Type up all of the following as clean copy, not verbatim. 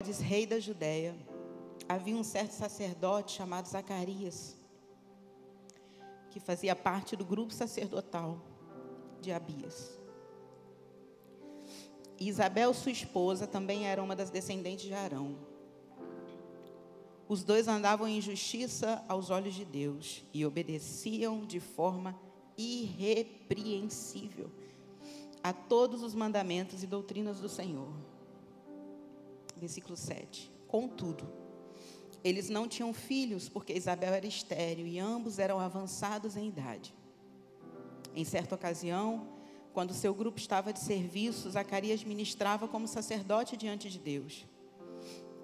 rei da Judéia, havia um certo sacerdote chamado Zacarias, que fazia parte do grupo sacerdotal de Abias. E Isabel, sua esposa, também era uma das descendentes de Arão. Os dois andavam em justiça aos olhos de Deus e obedeciam de forma irrepreensível a todos os mandamentos e doutrinas do Senhor. Versículo 7. Contudo, eles não tinham filhos, porque Isabel era estéril e ambos eram avançados em idade. Em certa ocasião, quando seu grupo estava de serviço, Zacarias ministrava como sacerdote diante de Deus.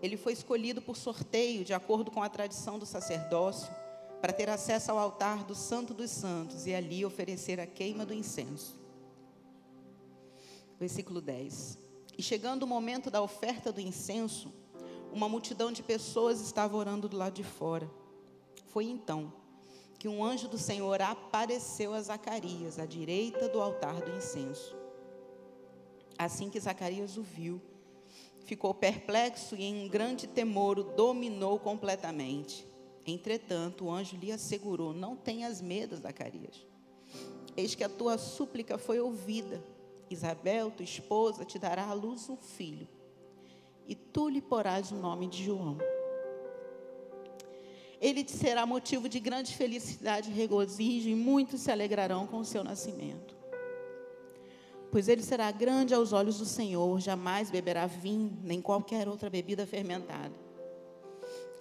Ele foi escolhido por sorteio, de acordo com a tradição do sacerdócio, para ter acesso ao altar do Santo dos Santos e ali oferecer a queima do incenso. Versículo 10. E chegando o momento da oferta do incenso, uma multidão de pessoas estava orando do lado de fora. Foi então que um anjo do Senhor apareceu a Zacarias, à direita do altar do incenso. Assim que Zacarias o viu, ficou perplexo e em um grande temor o dominou completamente. Entretanto, o anjo lhe assegurou: não tenhas medo, Zacarias. Eis que a tua súplica foi ouvida. Isabel, tua esposa, te dará à luz um filho, e tu lhe porás o nome de João. Ele te será motivo de grande felicidade e regozijo, e muitos se alegrarão com o seu nascimento. Pois ele será grande aos olhos do Senhor, jamais beberá vinho, nem qualquer outra bebida fermentada.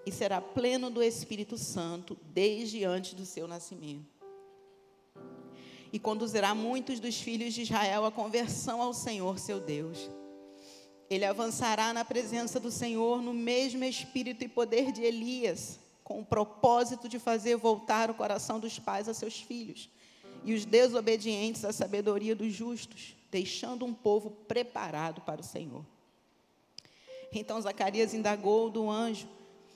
E será pleno do Espírito Santo, desde antes do seu nascimento. E conduzirá muitos dos filhos de Israel à conversão ao Senhor, seu Deus. Ele avançará na presença do Senhor no mesmo espírito e poder de Elias, com o propósito de fazer voltar o coração dos pais a seus filhos, e os desobedientes à sabedoria dos justos, deixando um povo preparado para o Senhor. Então Zacarias indagou do anjo: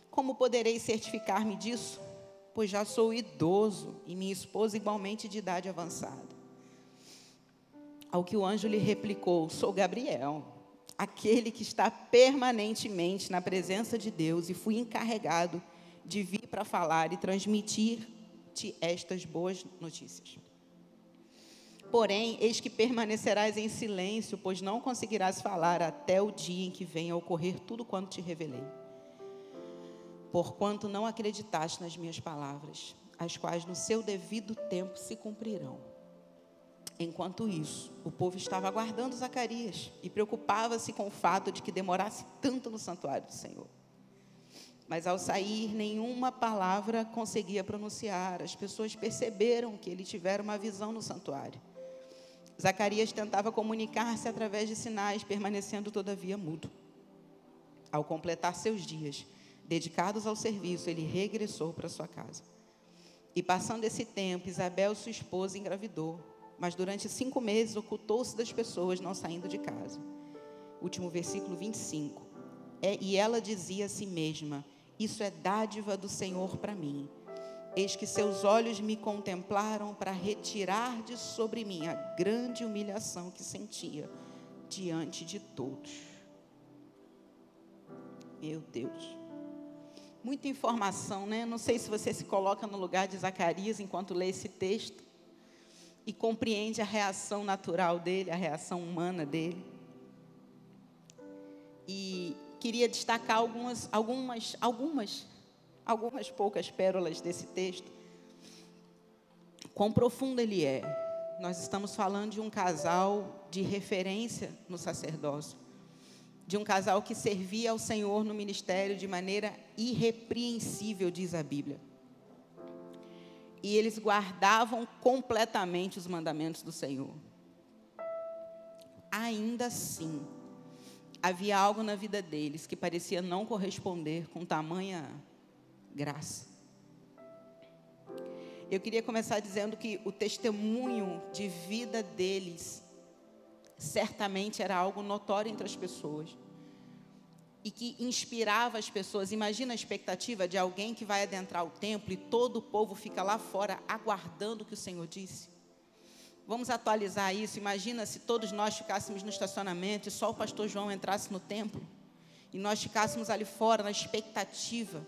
como poderei certificar-me disso? Pois já sou idoso e minha esposa igualmente de idade avançada. Ao que o anjo lhe replicou: sou Gabriel, aquele que está permanentemente na presença de Deus, e fui encarregado de vir para falar e transmitir-te estas boas notícias. Porém, eis que permanecerás em silêncio, pois não conseguirás falar até o dia em que venha a ocorrer tudo quanto te revelei. Porquanto não acreditaste nas minhas palavras, as quais no seu devido tempo se cumprirão. Enquanto isso, o povo estava aguardando Zacarias e preocupava-se com o fato de que demorasse tanto no santuário do Senhor. Mas ao sair, nenhuma palavra conseguia pronunciar. As pessoas perceberam que ele tivera uma visão no santuário. Zacarias tentava comunicar-se através de sinais, permanecendo todavia mudo. Ao completar seus dias dedicados ao serviço, ele regressou para sua casa. E passando esse tempo, Isabel, sua esposa, engravidou. Mas durante 5 meses ocultou-se das pessoas, não saindo de casa. Último versículo 25. E ela dizia a si mesma: isso é dádiva do Senhor para mim. Eis que seus olhos me contemplaram para retirar de sobre mim a grande humilhação que sentia diante de todos. Meu Deus. Muita informação, né? Não sei se você se coloca no lugar de Zacarias enquanto lê esse texto e compreende a reação natural dele, a reação humana dele. E queria destacar algumas poucas pérolas desse texto. Quão profundo ele é. Nós estamos falando de um casal de referência no sacerdócio, de um casal que servia ao Senhor no ministério de maneira irrepreensível, diz a Bíblia. E eles guardavam completamente os mandamentos do Senhor. Ainda assim, havia algo na vida deles que parecia não corresponder com tamanha graça. Eu queria começar dizendo que o testemunho de vida deles certamente era algo notório entre as pessoas e que inspirava as pessoas. Imagina a expectativa de alguém que vai adentrar o templo e todo o povo fica lá fora aguardando o que o Senhor disse. Vamos atualizar isso. Imagina se todos nós ficássemos no estacionamento e só o pastor João entrasse no templo e nós ficássemos ali fora na expectativa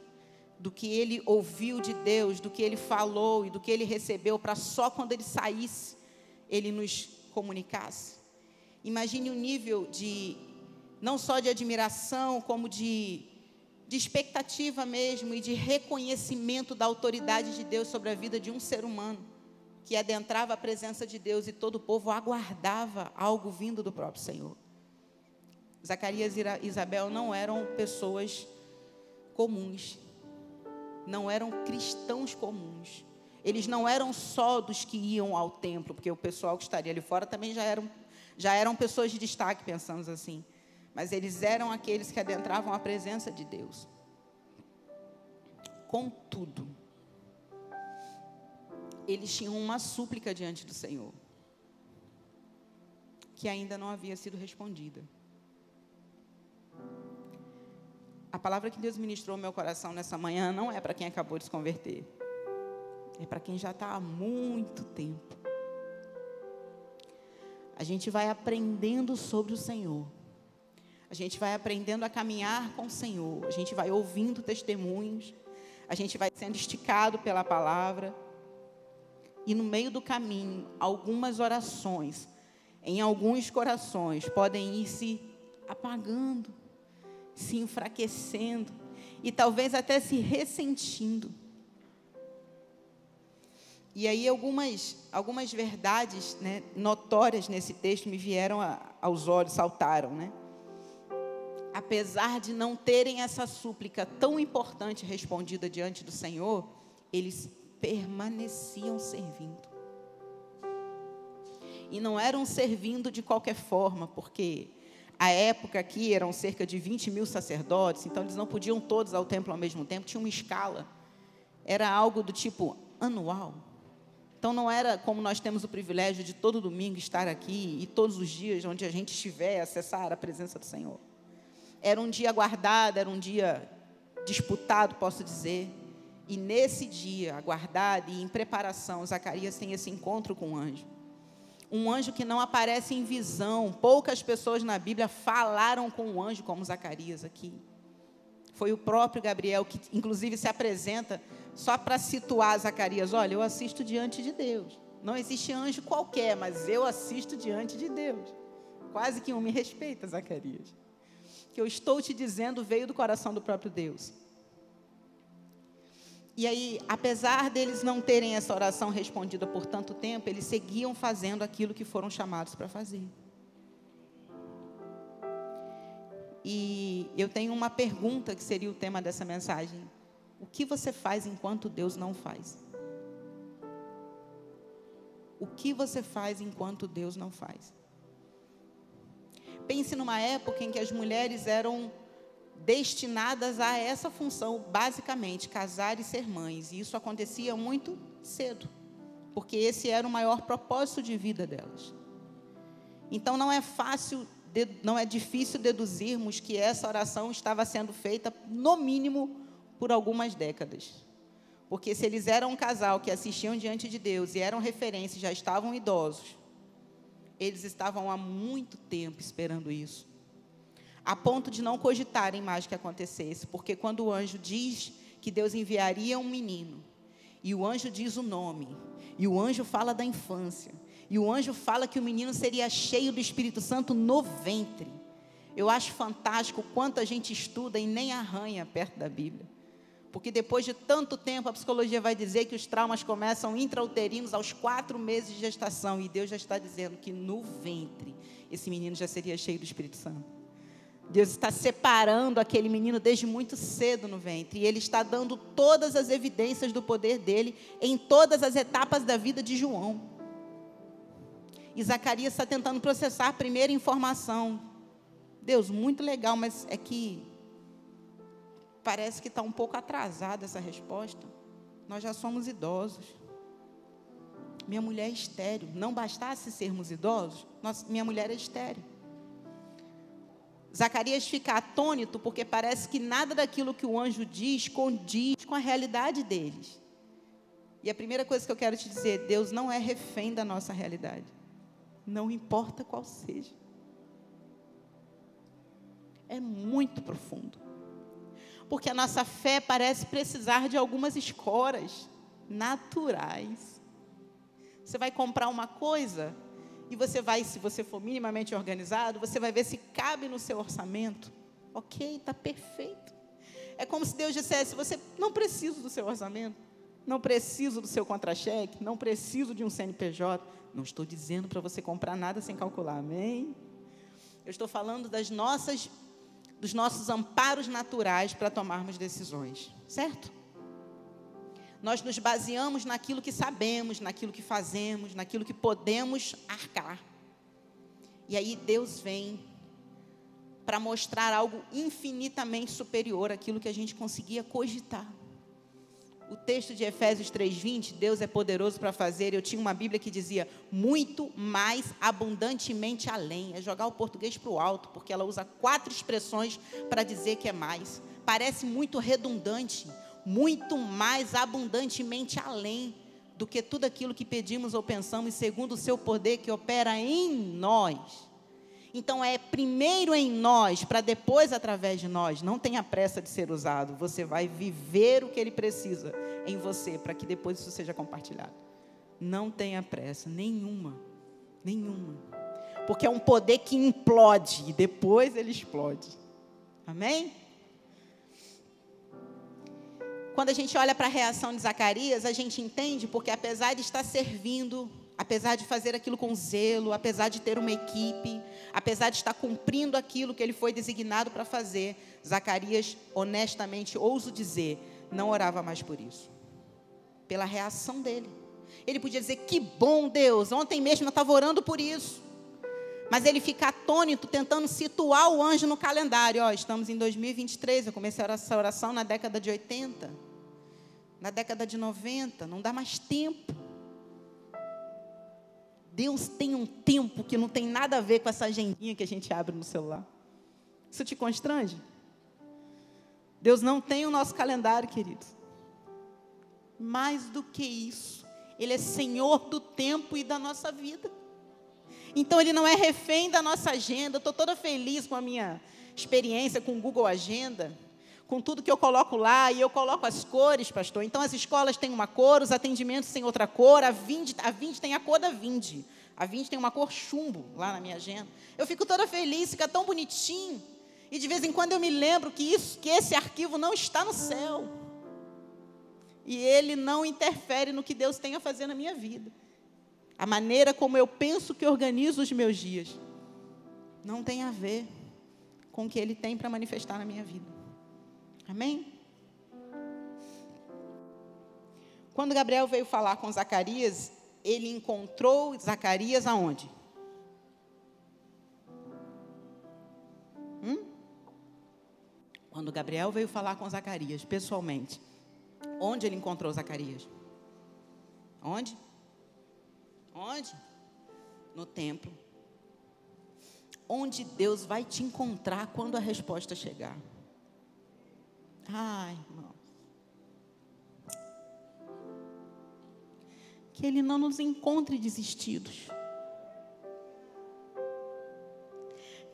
do que ele ouviu de Deus, do que ele falou e do que ele recebeu, para só quando ele saísse, ele nos comunicasse. Imagine o nível de, não só de admiração, como de expectativa mesmo, e de reconhecimento da autoridade de Deus sobre a vida de um ser humano, que adentrava a presença de Deus e todo o povo aguardava algo vindo do próprio Senhor. Zacarias e Isabel não eram pessoas comuns, não eram cristãos comuns. Eles não eram só dos que iam ao templo, porque o pessoal que estaria ali fora também já eram pessoas de destaque, pensamos assim. Mas eles eram aqueles que adentravam a presença de Deus. Contudo, eles tinham uma súplica diante do Senhor, que ainda não havia sido respondida. A palavra que Deus ministrou ao meu coração nessa manhã não é para quem acabou de se converter. É para quem já está há muito tempo. A gente vai aprendendo sobre o Senhor. A gente vai aprendendo a caminhar com o Senhor. A gente vai ouvindo testemunhos. A gente vai sendo esticado pela palavra. E no meio do caminho, algumas orações, em alguns corações, podem ir se apagando, se enfraquecendo e talvez até se ressentindo. E aí algumas verdades, né, notórias nesse texto me vieram aos olhos, saltaram, né? Apesar de não terem essa súplica tão importante respondida diante do Senhor, eles permaneciam servindo. E não eram servindo de qualquer forma, porque a época aqui eram cerca de 20.000 sacerdotes, então eles não podiam todos ao templo ao mesmo tempo, tinha uma escala. Era algo do tipo anual. Então não era como nós temos o privilégio de todo domingo estar aqui e todos os dias onde a gente estiver acessar a presença do Senhor. Era um dia aguardado, era um dia disputado, posso dizer. E nesse dia aguardado e em preparação, Zacarias tem esse encontro com o anjo. Um anjo que não aparece em visão. Poucas pessoas na Bíblia falaram com o anjo como Zacarias aqui. Foi o próprio Gabriel que, inclusive, se apresenta só para situar Zacarias. Olha, eu assisto diante de Deus. Não existe anjo qualquer, mas eu assisto diante de Deus. Quase que um me respeita, Zacarias. Que eu estou te dizendo veio do coração do próprio Deus. E aí, apesar deles não terem essa oração respondida por tanto tempo, eles seguiam fazendo aquilo que foram chamados para fazer. E eu tenho uma pergunta que seria o tema dessa mensagem. O que você faz enquanto Deus não faz? O que você faz enquanto Deus não faz? Pense numa época em que as mulheres eram destinadas a essa função, basicamente, casar e ser mães. E isso acontecia muito cedo, porque esse era o maior propósito de vida delas. Então não é difícil deduzirmos que essa oração estava sendo feita, no mínimo, por algumas décadas. Porque se eles eram um casal que assistiam diante de Deus e eram referência, já estavam idosos, eles estavam há muito tempo esperando isso, a ponto de não cogitarem mais que acontecesse, porque quando o anjo diz que Deus enviaria um menino, e o anjo diz o nome, e o anjo fala da infância, e o anjo fala que o menino seria cheio do Espírito Santo no ventre. Eu acho fantástico quanto a gente estuda e nem arranha perto da Bíblia. Porque depois de tanto tempo, a psicologia vai dizer que os traumas começam intrauterinos aos 4 meses de gestação. E Deus já está dizendo que no ventre, esse menino já seria cheio do Espírito Santo. Deus está separando aquele menino desde muito cedo no ventre. E Ele está dando todas as evidências do poder dEle em todas as etapas da vida de João. E Zacarias está tentando processar a primeira informação. Deus, muito legal, mas é que parece que está um pouco atrasada essa resposta. Nós já somos idosos. Minha mulher é estéril. Não bastasse sermos idosos, minha mulher é estéril. Zacarias fica atônito porque parece que nada daquilo que o anjo diz condiz com a realidade deles. E a primeira coisa que eu quero te dizer, Deus não é refém da nossa realidade. Não importa qual seja. É muito profundo. Porque a nossa fé parece precisar de algumas escoras naturais. Você vai comprar uma coisa e você vai, se você for minimamente organizado, você vai ver se cabe no seu orçamento. Ok, está perfeito. É como se Deus dissesse: você não precisa do seu orçamento, não preciso do seu contra-cheque, não preciso de um CNPJ. Não estou dizendo para você comprar nada sem calcular, amém? Eu estou falando dos nossos amparos naturais para tomarmos decisões, certo? Nós nos baseamos naquilo que sabemos, naquilo que fazemos, naquilo que podemos arcar. E aí Deus vem para mostrar algo infinitamente superior àquilo que a gente conseguia cogitar. O texto de Efésios 3:20, Deus é poderoso para fazer. Eu tinha uma Bíblia que dizia muito mais abundantemente além. É jogar o português para o alto, porque ela usa 4 expressões para dizer que é mais. Parece muito redundante, muito mais abundantemente além do que tudo aquilo que pedimos ou pensamos, segundo o seu poder que opera em nós. Então é primeiro em nós, para depois através de nós. Não tenha pressa de ser usado. Você vai viver o que Ele precisa em você, para que depois isso seja compartilhado. Não tenha pressa, nenhuma. Porque é um poder que implode e depois ele explode. Amém? Quando a gente olha para a reação de Zacarias, a gente entende porque apesar de estar servindo, apesar de fazer aquilo com zelo, apesar de ter uma equipe, apesar de estar cumprindo aquilo que ele foi designado para fazer, Zacarias, honestamente, ouso dizer, não orava mais por isso. Pela reação dele. Ele podia dizer: que bom, Deus, ontem mesmo eu estava orando por isso. Mas ele fica atônito, tentando situar o anjo no calendário. Estamos em 2023, eu comecei essa oração na década de 80, na década de 90, não dá mais tempo. Deus tem um tempo que não tem nada a ver com essa agendinha que a gente abre no celular. Isso te constrange? Deus não tem o nosso calendário, queridos. Mais do que isso, Ele é Senhor do tempo e da nossa vida. Então Ele não é refém da nossa agenda. Eu estou toda feliz com a minha experiência com o Google Agenda, com tudo que eu coloco lá, e eu coloco as cores, pastor. Então, as escolas têm uma cor, os atendimentos têm outra cor, a Vinde tem a cor da Vinde. A Vinde tem uma cor chumbo lá na minha agenda. Eu fico toda feliz, fica tão bonitinho. E de vez em quando eu me lembro que esse arquivo não está no céu. E ele não interfere no que Deus tem a fazer na minha vida. A maneira como eu penso que organizo os meus dias não tem a ver com o que Ele tem para manifestar na minha vida. Amém? Quando Gabriel veio falar com Zacarias, ele encontrou Zacarias aonde? Quando Gabriel veio falar com Zacarias, pessoalmente, onde ele encontrou Zacarias? Onde? No templo. Onde Deus vai te encontrar quando a resposta chegar. Ai, irmão. Que Ele não nos encontre desistidos.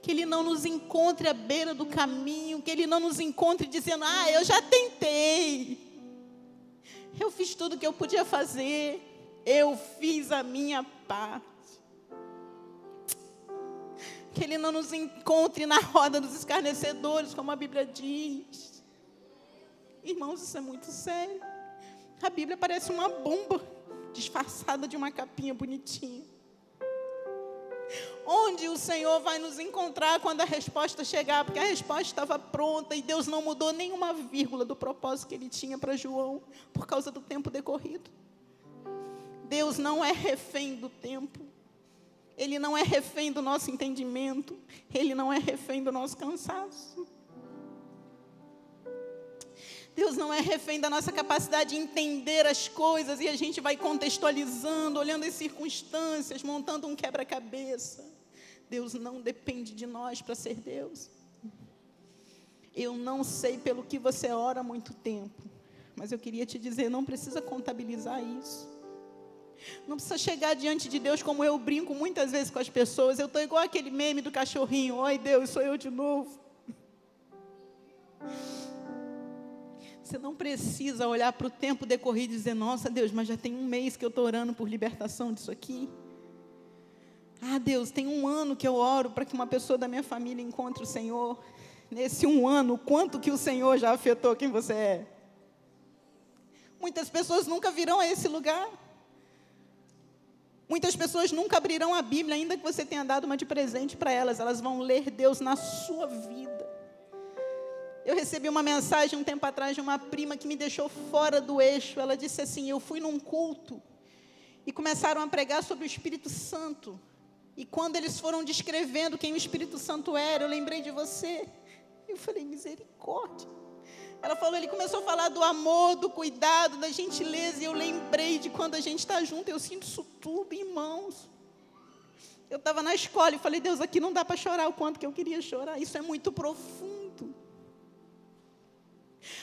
Que Ele não nos encontre à beira do caminho. Que Ele não nos encontre dizendo: eu já tentei. Eu fiz tudo o que eu podia fazer. Eu fiz a minha parte. Que Ele não nos encontre na roda dos escarnecedores, como a Bíblia diz. Irmãos, isso é muito sério. A Bíblia parece uma bomba disfarçada de uma capinha bonitinha. Onde o Senhor vai nos encontrar quando a resposta chegar? Porque a resposta estava pronta e Deus não mudou nenhuma vírgula do propósito que Ele tinha para João, por causa do tempo decorrido. Deus não é refém do tempo. Ele não é refém do nosso entendimento. Ele não é refém do nosso cansaço. Deus não é refém da nossa capacidade de entender as coisas, e a gente vai contextualizando, olhando as circunstâncias, montando um quebra-cabeça. Deus não depende de nós para ser Deus. Eu não sei pelo que você ora há muito tempo, mas eu queria te dizer, não precisa contabilizar isso. Não precisa chegar diante de Deus como eu brinco muitas vezes com as pessoas. Eu estou igual aquele meme do cachorrinho: oi Deus, sou eu de novo. Você não precisa olhar para o tempo decorrido e dizer, nossa Deus, mas já tem um mês que eu estou orando por libertação disso aqui. Ah Deus, tem um ano que eu oro para que uma pessoa da minha família encontre o Senhor. Nesse um ano, quanto que o Senhor já afetou quem você é? Muitas pessoas nunca virão a esse lugar. Muitas pessoas nunca abrirão a Bíblia, ainda que você tenha dado uma de presente para elas. Elas vão ler Deus na sua vida. Eu recebi uma mensagem um tempo atrás de uma prima que me deixou fora do eixo. Ela disse assim, eu fui num culto e começaram a pregar sobre o Espírito Santo. E quando eles foram descrevendo quem o Espírito Santo era, eu lembrei de você. Eu falei, misericórdia. Ela falou, ele começou a falar do amor, do cuidado, da gentileza. E eu lembrei de quando a gente está junto, eu sinto isso tudo, irmãos. Eu estava na escola e falei, Deus, aqui não dá para chorar o quanto que eu queria chorar. Isso é muito profundo.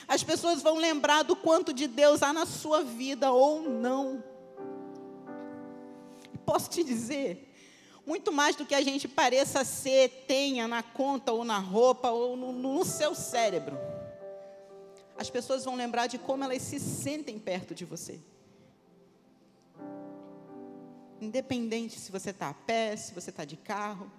As pessoas vão lembrar do quanto de Deus há na sua vida ou não. E posso te dizer, muito mais do que a gente pareça ser, tenha na conta ou na roupa ou no seu cérebro. As pessoas vão lembrar de como elas se sentem perto de você. Independente se você está a pé, se você está de carro,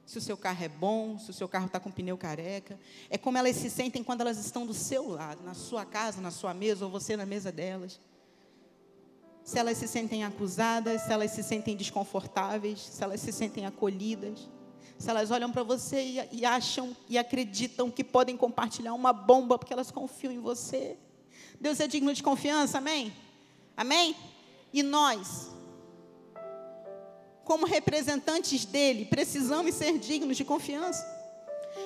se o seu carro é bom, se o seu carro está com pneu careca. É como elas se sentem quando elas estão do seu lado, na sua casa, na sua mesa, ou você na mesa delas. Se elas se sentem acusadas, se elas se sentem desconfortáveis, se elas se sentem acolhidas. Se elas olham para você e acham e acreditam que podem compartilhar uma bomba porque elas confiam em você. Deus é digno de confiança, amém? Amém? E nós, como representantes dele, precisamos ser dignos de confiança.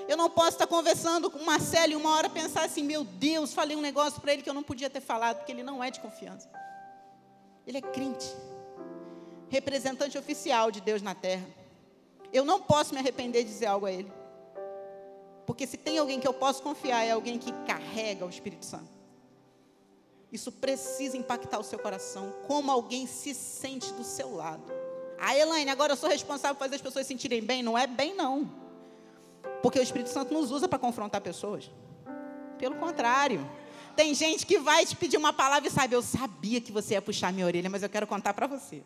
Eu não posso estar conversando com o Marcelo e uma hora pensar assim, meu Deus, falei um negócio para ele que eu não podia ter falado, porque ele não é de confiança. Ele é crente, representante oficial de Deus na terra. Eu não posso me arrepender de dizer algo a ele. Porque se tem alguém que eu posso confiar, é alguém que carrega o Espírito Santo. Isso precisa impactar o seu coração. Como alguém se sente do seu lado. Ah, Elaine, agora eu sou responsável por fazer as pessoas se sentirem bem. Não é bem, não. Porque o Espírito Santo nos usa para confrontar pessoas. Pelo contrário. Tem gente que vai te pedir uma palavra e sabe, eu sabia que você ia puxar minha orelha, mas eu quero contar para você.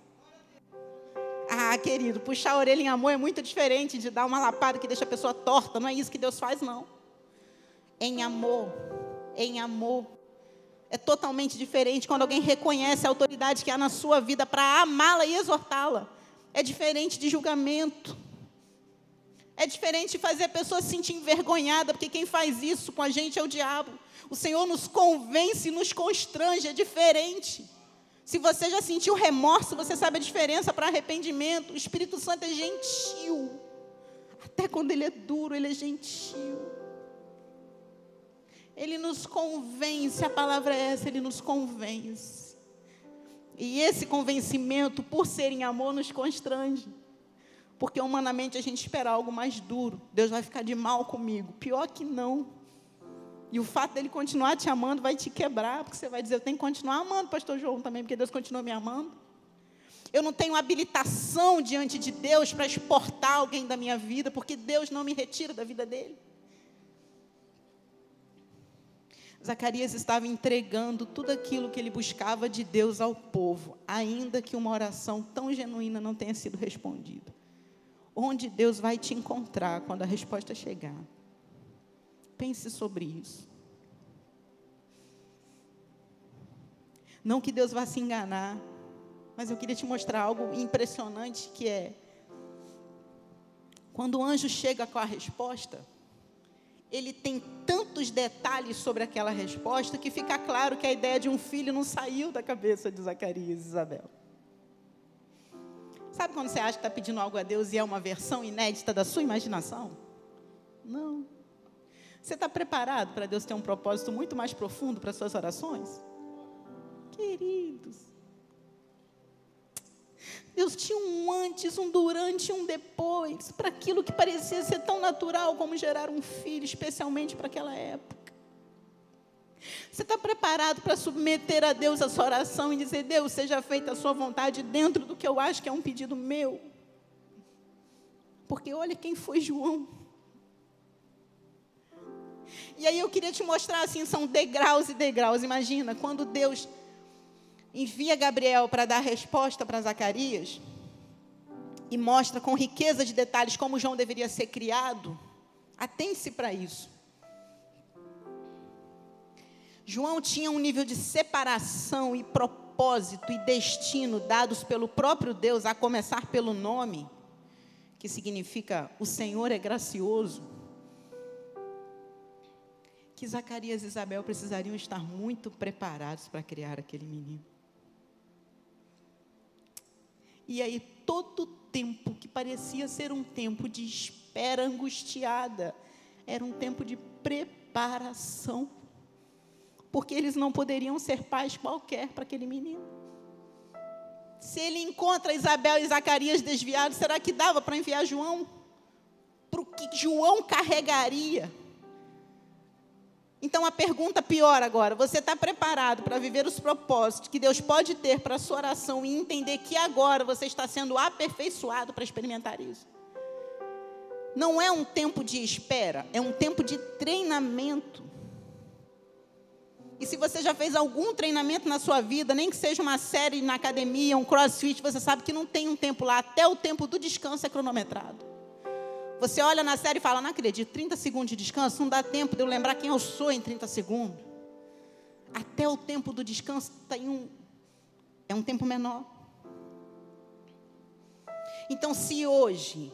Ah, querido, puxar a orelha em amor é muito diferente de dar uma lapada que deixa a pessoa torta. Não é isso que Deus faz, não. Em amor. É totalmente diferente quando alguém reconhece a autoridade que há na sua vida para amá-la e exortá-la. É diferente de julgamento. É diferente de fazer a pessoa se sentir envergonhada, porque quem faz isso com a gente é o diabo. O Senhor nos convence, nos constrange, é diferente. Se você já sentiu remorso, você sabe a diferença para arrependimento. O Espírito Santo é gentil. Até quando ele é duro, ele é gentil. Ele nos convence, a palavra é essa, ele nos convence. E esse convencimento, por ser em amor, nos constrange. Porque humanamente a gente espera algo mais duro. Deus vai ficar de mal comigo. Pior que não. E o fato dele continuar te amando vai te quebrar, porque você vai dizer, eu tenho que continuar amando o pastor João também, porque Deus continua me amando. Eu não tenho habilitação diante de Deus para exportar alguém da minha vida, porque Deus não me retira da vida dele. Zacarias estava entregando tudo aquilo que ele buscava de Deus ao povo, ainda que uma oração tão genuína não tenha sido respondida. Onde Deus vai te encontrar quando a resposta chegar? Pense sobre isso. Não que Deus vá se enganar, mas eu queria te mostrar algo impressionante, que é, quando o anjo chega com a resposta, ele tem tantos detalhes sobre aquela resposta, que fica claro que a ideia de um filho não saiu da cabeça de Zacarias e Isabel. Sabe quando você acha que está pedindo algo a Deus e é uma versão inédita da sua imaginação? Não. Você está preparado para Deus ter um propósito muito mais profundo para as suas orações? Queridos, Deus tinha um antes, um durante e um depois, para aquilo que parecia ser tão natural como gerar um filho, especialmente para aquela época. Você está preparado para submeter a Deus a sua oração e dizer, Deus, seja feita a sua vontade dentro do que eu acho que é um pedido meu? Porque olha quem foi João. E aí eu queria te mostrar assim, são degraus e degraus. Imagina, quando Deus envia Gabriel para dar resposta para Zacarias, e mostra com riqueza de detalhes como João deveria ser criado, atente-se para isso. João tinha um nível de separação e propósito e destino dados pelo próprio Deus, a começar pelo nome, que significa o Senhor é gracioso, que Zacarias e Isabel precisariam estar muito preparados para criar aquele menino. E aí todo tempo que parecia ser um tempo de espera angustiada, era um tempo de preparação, porque eles não poderiam ser pais qualquer para aquele menino. Se ele encontra Isabel e Zacarias desviados, será que dava para enviar João? Para o que João carregaria? Então a pergunta pior agora, você está preparado para viver os propósitos que Deus pode ter para a sua oração e entender que agora você está sendo aperfeiçoado para experimentar isso? Não é um tempo de espera, é um tempo de treinamento. E se você já fez algum treinamento na sua vida, nem que seja uma série na academia, um crossfit, você sabe que não tem um tempo lá, até o tempo do descanso é cronometrado. Você olha na série e fala, não acredito, 30 segundos de descanso, não dá tempo de eu lembrar quem eu sou em 30 segundos. Até o tempo do descanso é um tempo menor. Então, se hoje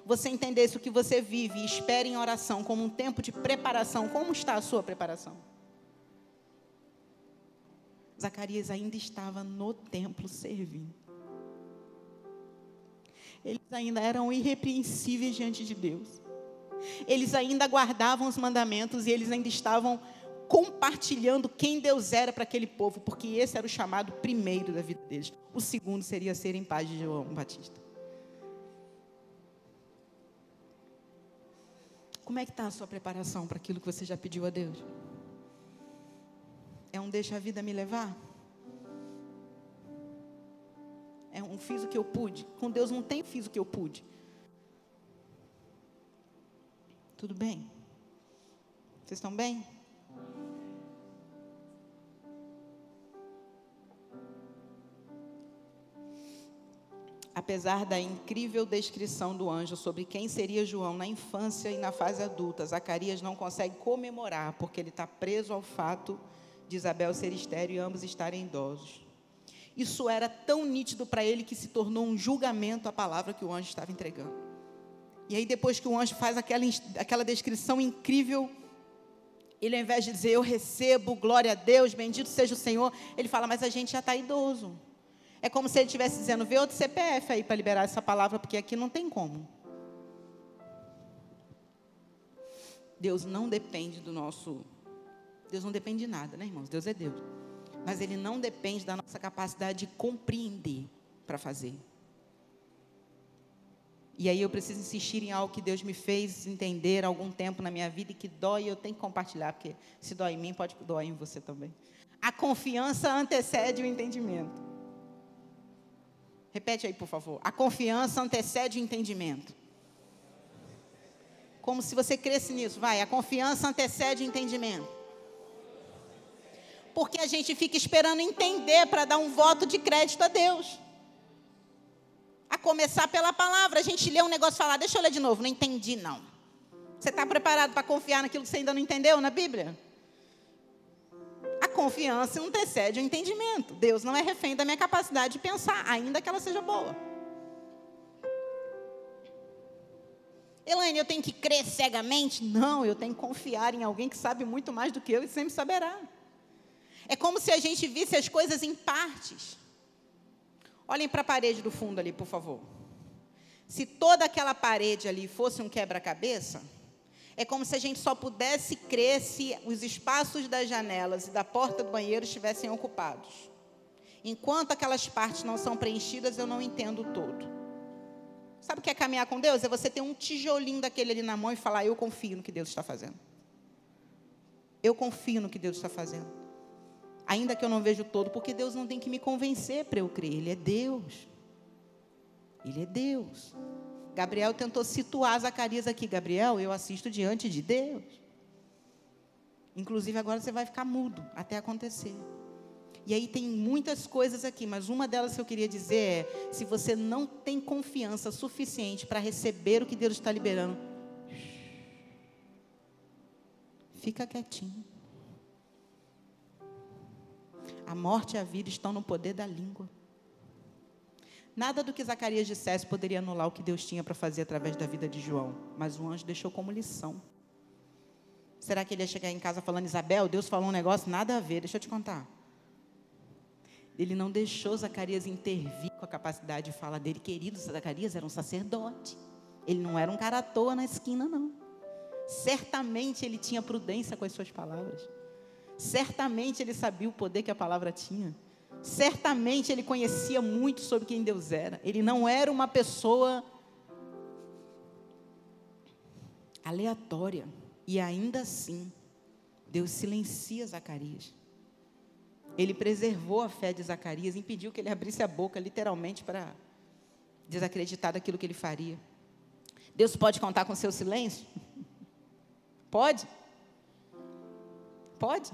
você entendesse o que você vive e espera em oração como um tempo de preparação, como está a sua preparação? Zacarias ainda estava no templo servindo. Eles ainda eram irrepreensíveis diante de Deus. Eles ainda guardavam os mandamentos e eles ainda estavam compartilhando quem Deus era para aquele povo, porque esse era o chamado primeiro da vida deles. O segundo seria ser em paz de João Batista. Como é que está a sua preparação para aquilo que você já pediu a Deus? É um deixa a vida me levar? É um fiz o que eu pude? Com Deus não tem fiz o que eu pude. Tudo bem? Vocês estão bem? Apesar da incrível descrição do anjo sobre quem seria João na infância e na fase adulta, Zacarias não consegue comemorar, porque ele está preso ao fato de Isabel ser estéril e ambos estarem idosos. Isso era tão nítido para ele que se tornou um julgamento à palavra que o anjo estava entregando. E aí depois que o anjo faz aquela descrição incrível, ele ao invés de dizer, eu recebo, glória a Deus, bendito seja o Senhor, ele fala, mas a gente já está idoso. É como se ele estivesse dizendo, vê outro CPF aí para liberar essa palavra, porque aqui não tem como. Deus não depende Deus não depende de nada, né, irmãos? Deus é Deus. Mas Ele não depende da nossa capacidade de compreender para fazer. E aí eu preciso insistir em algo que Deus me fez entender há algum tempo na minha vida e que dói, eu tenho que compartilhar, porque se dói em mim, pode doer em você também. A confiança antecede o entendimento. Repete aí, por favor. A confiança antecede o entendimento. Como se você cresce nisso, vai. A confiança antecede o entendimento. Porque a gente fica esperando entender para dar um voto de crédito a Deus. A começar pela palavra. A gente lê um negócio e fala, deixa eu ler de novo, não entendi não. Você está preparado para confiar naquilo que você ainda não entendeu na Bíblia? A confiança antecede o entendimento. Deus não é refém da minha capacidade de pensar, ainda que ela seja boa. Elaine, eu tenho que crer cegamente? Não, eu tenho que confiar em alguém que sabe muito mais do que eu e sempre saberá. É como se a gente visse as coisas em partes. Olhem para a parede do fundo ali, por favor. Se toda aquela parede ali fosse um quebra-cabeça, é como se a gente só pudesse crer se os espaços das janelas e da porta do banheiro estivessem ocupados. Enquanto aquelas partes não são preenchidas, eu não entendo o todo. Sabe o que é caminhar com Deus? É você ter um tijolinho daquele ali na mão e falar, eu confio no que Deus está fazendo. Eu confio no que Deus está fazendo. Ainda que eu não veja o todo, porque Deus não tem que me convencer para eu crer. Ele é Deus. Ele é Deus. Gabriel tentou situar Zacarias aqui. Gabriel, eu assisto diante de Deus. Inclusive, agora você vai ficar mudo até acontecer. E aí tem muitas coisas aqui, mas uma delas que eu queria dizer é, se você não tem confiança suficiente para receber o que Deus está liberando, fica quietinho. A morte e a vida estão no poder da língua. Nada do que Zacarias dissesse poderia anular o que Deus tinha para fazer através da vida de João, mas o anjo deixou como lição. Será que ele ia chegar em casa falando, Isabel, Deus falou um negócio, nada a ver, deixa eu te contar. Ele não deixou Zacarias intervir com a capacidade de fala dele. Querido, Zacarias era um sacerdote. Ele não era um cara à toa na esquina, não. Certamente ele tinha prudência com as suas palavras. Certamente ele sabia o poder que a palavra tinha. Certamente ele conhecia muito sobre quem Deus era. Ele não era uma pessoa aleatória. E ainda assim, Deus silencia Zacarias. Ele preservou a fé de Zacarias, impediu que ele abrisse a boca, literalmente, para desacreditar daquilo que ele faria. Deus pode contar com seu silêncio? Pode? Pode?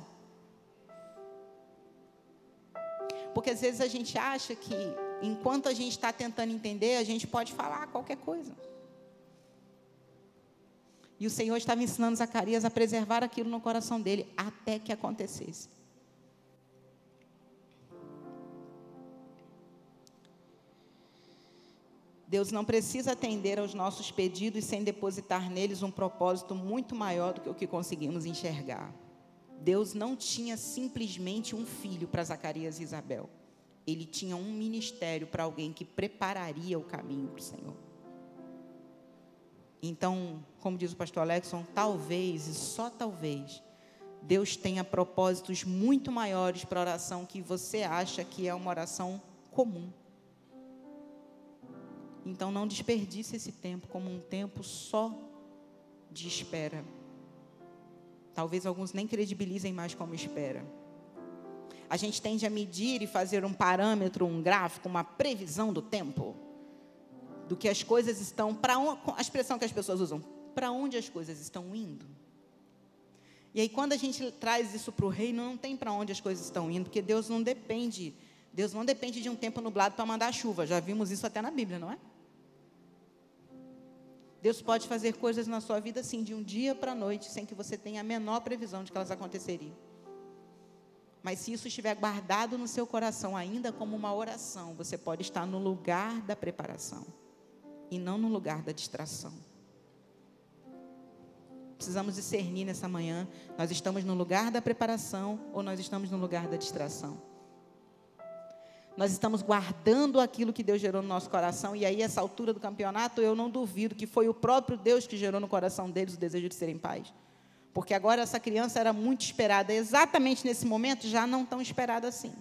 Porque às vezes a gente acha que, enquanto a gente está tentando entender, a gente pode falar qualquer coisa. E o Senhor estava ensinando Zacarias a preservar aquilo no coração dele, até que acontecesse. Deus não precisa atender aos nossos pedidos sem depositar neles um propósito muito maior do que o que conseguimos enxergar. Deus não tinha simplesmente um filho para Zacarias e Isabel. Ele tinha um ministério para alguém que prepararia o caminho para o Senhor. Então, como diz o pastor Alexson, talvez, e só talvez, Deus tenha propósitos muito maiores para a oração que você acha que é uma oração comum. Então, não desperdice esse tempo como um tempo só de espera. Talvez alguns nem credibilizem mais como espera. A gente tende a medir e fazer um parâmetro, um gráfico, uma previsão do tempo, do que as coisas estão, a expressão que as pessoas usam, para onde as coisas estão indo. E aí, quando a gente traz isso para o reino, não tem para onde as coisas estão indo, porque Deus não depende de um tempo nublado para mandar chuva. Já vimos isso até na Bíblia, não é? Deus pode fazer coisas na sua vida, assim, de um dia para a noite, sem que você tenha a menor previsão de que elas aconteceriam. Mas se isso estiver guardado no seu coração, ainda como uma oração, você pode estar no lugar da preparação, e não no lugar da distração. Precisamos discernir nessa manhã, nós estamos no lugar da preparação, ou nós estamos no lugar da distração. Nós estamos guardando aquilo que Deus gerou no nosso coração, e aí, essa altura do campeonato, eu não duvido que foi o próprio Deus que gerou no coração deles o desejo de serem pais. Porque agora essa criança era muito esperada, exatamente nesse momento, já não tão esperada assim.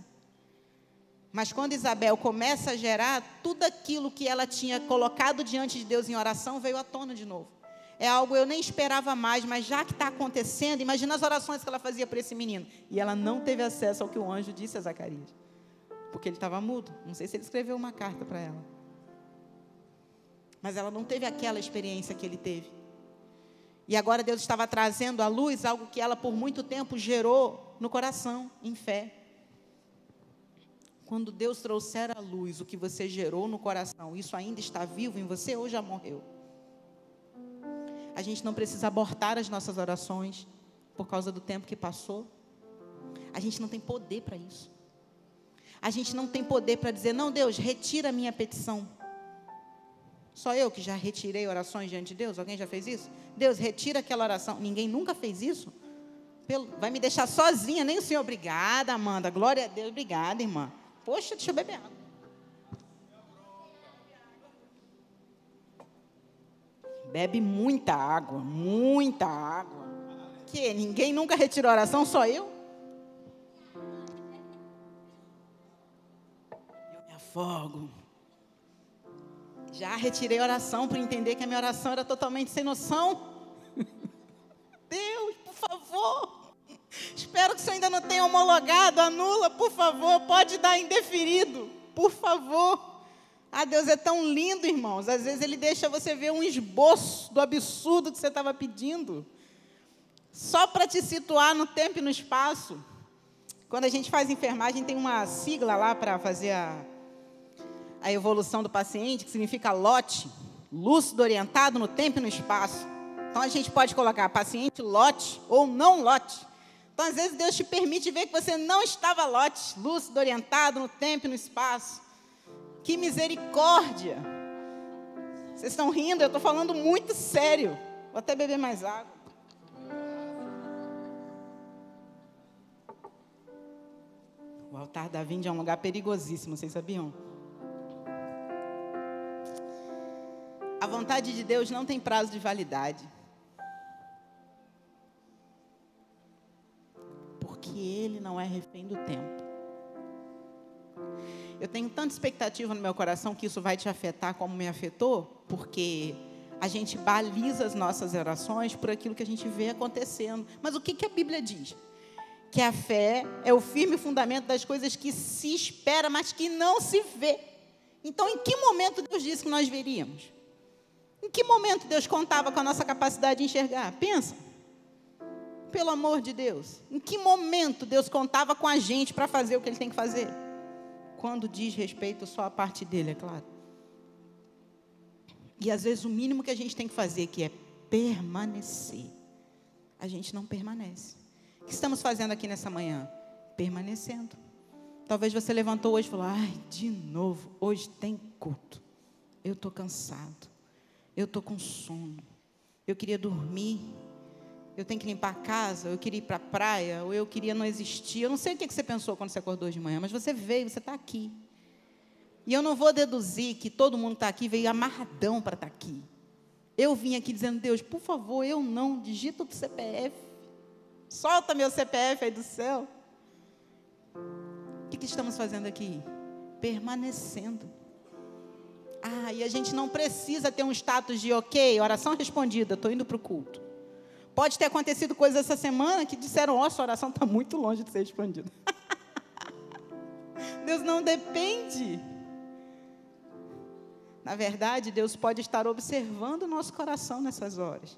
Mas quando Isabel começa a gerar, tudo aquilo que ela tinha colocado diante de Deus em oração, veio à tona de novo. É algo eu nem esperava mais, mas já que está acontecendo, imagina as orações que ela fazia por esse menino. E ela não teve acesso ao que o anjo disse a Zacarias. Porque ele estava mudo. Não sei se ele escreveu uma carta para ela. Mas ela não teve aquela experiência que ele teve. E agora Deus estava trazendo à luz algo que ela por muito tempo gerou no coração, em fé. Quando Deus trouxer à luz o que você gerou no coração, isso ainda está vivo em você ou já morreu? A gente não precisa abortar as nossas orações por causa do tempo que passou. A gente não tem poder para isso. A gente não tem poder para dizer, não, Deus, retira a minha petição. Só eu que já retirei orações diante de Deus? Alguém já fez isso? Deus, retira aquela oração. Ninguém nunca fez isso? Vai me deixar sozinha, nem o Senhor. Obrigada, Amanda. Glória a Deus. Obrigada, irmã. Poxa, deixa eu beber água. Bebe muita água, muita água. Que? Ninguém nunca retirou oração, só eu? Eu me afogo. Já retirei oração por entender que a minha oração era totalmente sem noção. Deus, por favor. Espero que o Senhor ainda não tenha homologado, anula, por favor. Pode dar indeferido, por favor. Ah, Deus é tão lindo, irmãos. Às vezes Ele deixa você ver um esboço do absurdo que você estava pedindo. Só para te situar no tempo e no espaço, quando a gente faz enfermagem, tem uma sigla lá para fazer a evolução do paciente, que significa LOT, lúcido orientado no tempo e no espaço. Então, a gente pode colocar paciente LOT ou não LOT. Então, às vezes, Deus te permite ver que você não estava LOT, lúcido orientado no tempo e no espaço. Que misericórdia! Vocês estão rindo? Eu estou falando muito sério. Vou até beber mais água. O altar da Vinde é um lugar perigosíssimo, vocês sabiam? A vontade de Deus não tem prazo de validade. Porque Ele não é refém do tempo. Eu tenho tanta expectativa no meu coração que isso vai te afetar como me afetou, porque a gente baliza as nossas orações por aquilo que a gente vê acontecendo. Mas o que a Bíblia diz? Que a fé é o firme fundamento das coisas que se espera, mas que não se vê. Então, em que momento Deus disse que nós veríamos? Em que momento Deus contava com a nossa capacidade de enxergar? Pensa. Pelo amor de Deus. Em que momento Deus contava com a gente para fazer o que Ele tem que fazer? Quando diz respeito só à parte dele, é claro. E às vezes o mínimo que a gente tem que fazer, que é permanecer, a gente não permanece. O que estamos fazendo aqui nessa manhã? Permanecendo. Talvez você levantou hoje e falou, ai, de novo, hoje tem culto. Eu estou cansado. Eu estou com sono. Eu queria dormir. Eu tenho que limpar a casa. Eu queria ir para a praia. Ou eu queria não existir. Eu não sei o que você pensou quando você acordou de manhã, mas você veio, você está aqui. E eu não vou deduzir que todo mundo está aqui, veio amarradão para estar aqui. Eu vim aqui dizendo, Deus, por favor, eu não, digita o CPF. Solta meu CPF aí do céu. O que estamos fazendo aqui? Permanecendo. E a gente não precisa ter um status de ok, oração respondida, estou indo para o culto. Pode ter acontecido coisas essa semana que disseram, sua oração está muito longe de ser respondida. Deus não depende. Na verdade, Deus pode estar observando o nosso coração nessas horas.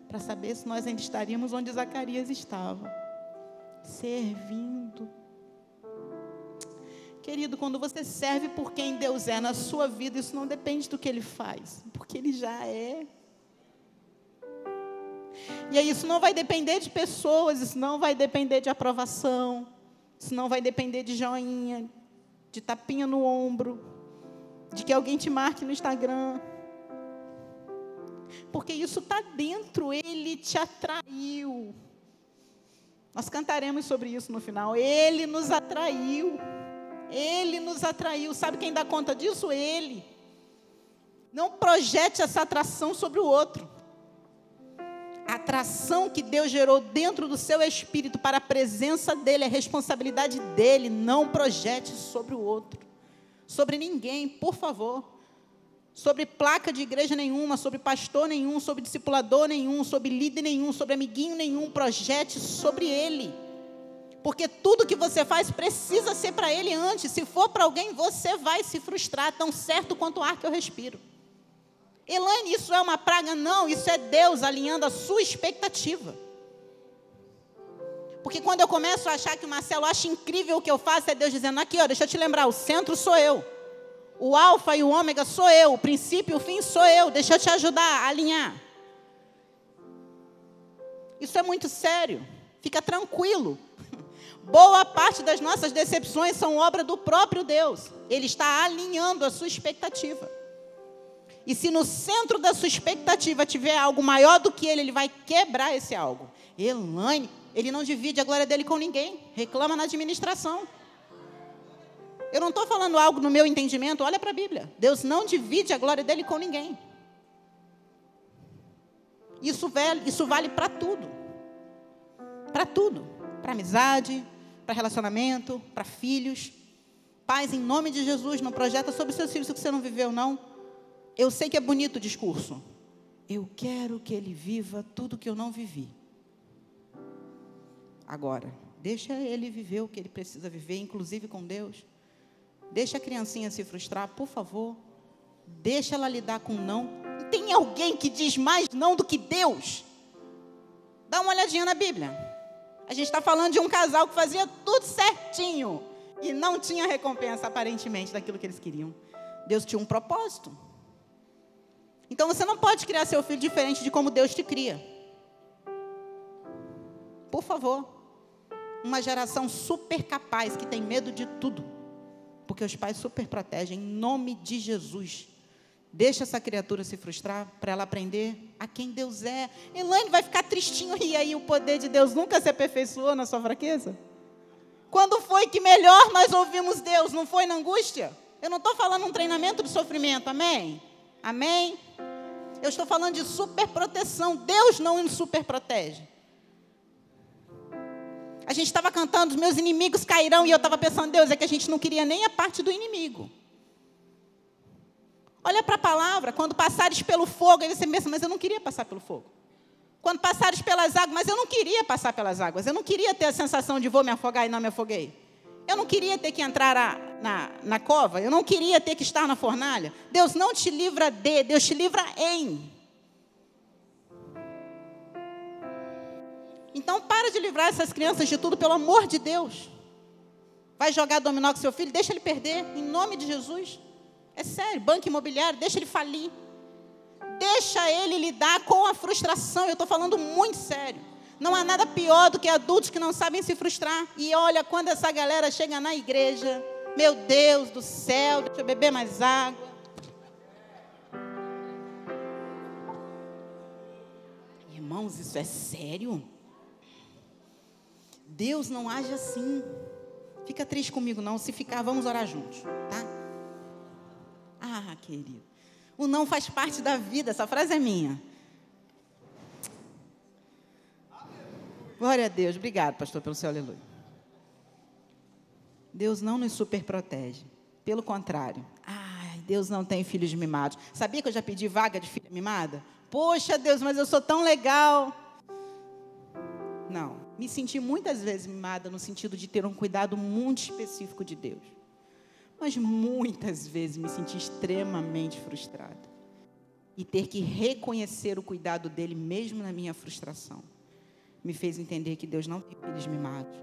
Para saber se nós ainda estaríamos onde Zacarias estava. Servindo. Querido, quando você serve por quem Deus é na sua vida, isso não depende do que Ele faz, porque Ele já é. E aí isso não vai depender de pessoas, isso não vai depender de aprovação, isso não vai depender de joinha, de tapinha no ombro, de que alguém te marque no Instagram. Porque isso está dentro, Ele te atraiu. Nós cantaremos sobre isso no final. Ele nos atraiu. Ele nos atraiu. Sabe quem dá conta disso? Ele. Não projete essa atração sobre o outro. A atração que Deus gerou dentro do seu espírito para a presença dEle, é responsabilidade dEle. Não projete sobre o outro. Sobre ninguém, por favor. Sobre placa de igreja nenhuma, sobre pastor nenhum, sobre discipulador nenhum, sobre líder nenhum, sobre amiguinho nenhum. Projete sobre ele. Porque tudo que você faz precisa ser para Ele antes. Se for para alguém, você vai se frustrar, tão certo quanto o ar que eu respiro. Elaine, isso é uma praga? Não, isso é Deus alinhando a sua expectativa. Porque quando eu começo a achar que o Marcelo acha incrível o que eu faço, é Deus dizendo, aqui, deixa eu te lembrar, o centro sou eu. O alfa e o ômega sou eu. O princípio e o fim sou eu. Deixa eu te ajudar a alinhar. Isso é muito sério. Fica tranquilo. Boa parte das nossas decepções são obra do próprio Deus. Ele está alinhando a sua expectativa. E se no centro da sua expectativa tiver algo maior do que ele vai quebrar esse algo. Elaine, ele não divide a glória dele com ninguém. Reclama na administração. Eu não estou falando algo no meu entendimento. Olha para a Bíblia. Deus não divide a glória dele com ninguém. Isso vale para tudo. Para tudo. Para amizade, para relacionamento, para filhos. Pais, em nome de Jesus, não projeta sobre seus filhos o que você não viveu, não. Eu sei que é bonito o discurso. Eu quero que ele viva tudo que eu não vivi. Agora, deixa ele viver o que ele precisa viver, inclusive com Deus. Deixa a criancinha se frustrar, por favor. Deixa ela lidar com não. Tem alguém que diz mais não do que Deus? Dá uma olhadinha na Bíblia. A gente está falando de um casal que fazia tudo certinho e não tinha recompensa, aparentemente, daquilo que eles queriam. Deus tinha um propósito. Então você não pode criar seu filho diferente de como Deus te cria. Por favor. Uma geração super capaz, que tem medo de tudo. Porque os pais super protegem, em nome de Jesus. Deixa essa criatura se frustrar, para ela aprender a quem Deus é. Elaine vai ficar tristinho, e aí o poder de Deus nunca se aperfeiçoou na sua fraqueza? Quando foi que melhor nós ouvimos Deus? Não foi na angústia? Eu não estou falando um treinamento de sofrimento, amém? Amém? Eu estou falando de super proteção. Deus não nos super protege. A gente estava cantando, os meus inimigos cairão, e eu estava pensando, Deus, é que a gente não queria nem a parte do inimigo. Olha para a palavra, quando passares pelo fogo, aí você pensa, mas eu não queria passar pelo fogo. Quando passares pelas águas, mas eu não queria passar pelas águas. Eu não queria ter a sensação de vou me afogar e não me afoguei. Eu não queria ter que entrar na cova, eu não queria ter que estar na fornalha. Deus não te livra de, Deus te livra em. Então, para de livrar essas crianças de tudo, pelo amor de Deus. Vai jogar dominó com seu filho, deixa ele perder, em nome de Jesus. É sério, banco imobiliário, deixa ele falir. Deixa ele lidar com a frustração, eu estou falando muito sério. Não há nada pior do que adultos que não sabem se frustrar. E olha, quando essa galera chega na igreja, meu Deus do céu, deixa eu beber mais água. Irmãos, isso é sério? Deus não age assim. Fica triste comigo não, se ficar, vamos orar juntos, tá? Ah, querido, o não faz parte da vida, essa frase é minha. Glória a Deus, obrigado, pastor, pelo seu aleluia. Deus não nos superprotege, pelo contrário. Ai, Deus não tem filhos mimados. Sabia que eu já pedi vaga de filha mimada? Poxa, Deus, mas eu sou tão legal. Não, me senti muitas vezes mimada no sentido de ter um cuidado muito específico de Deus. Mas muitas vezes me senti extremamente frustrada. E ter que reconhecer o cuidado dele, mesmo na minha frustração, me fez entender que Deus não tem filhos mimados.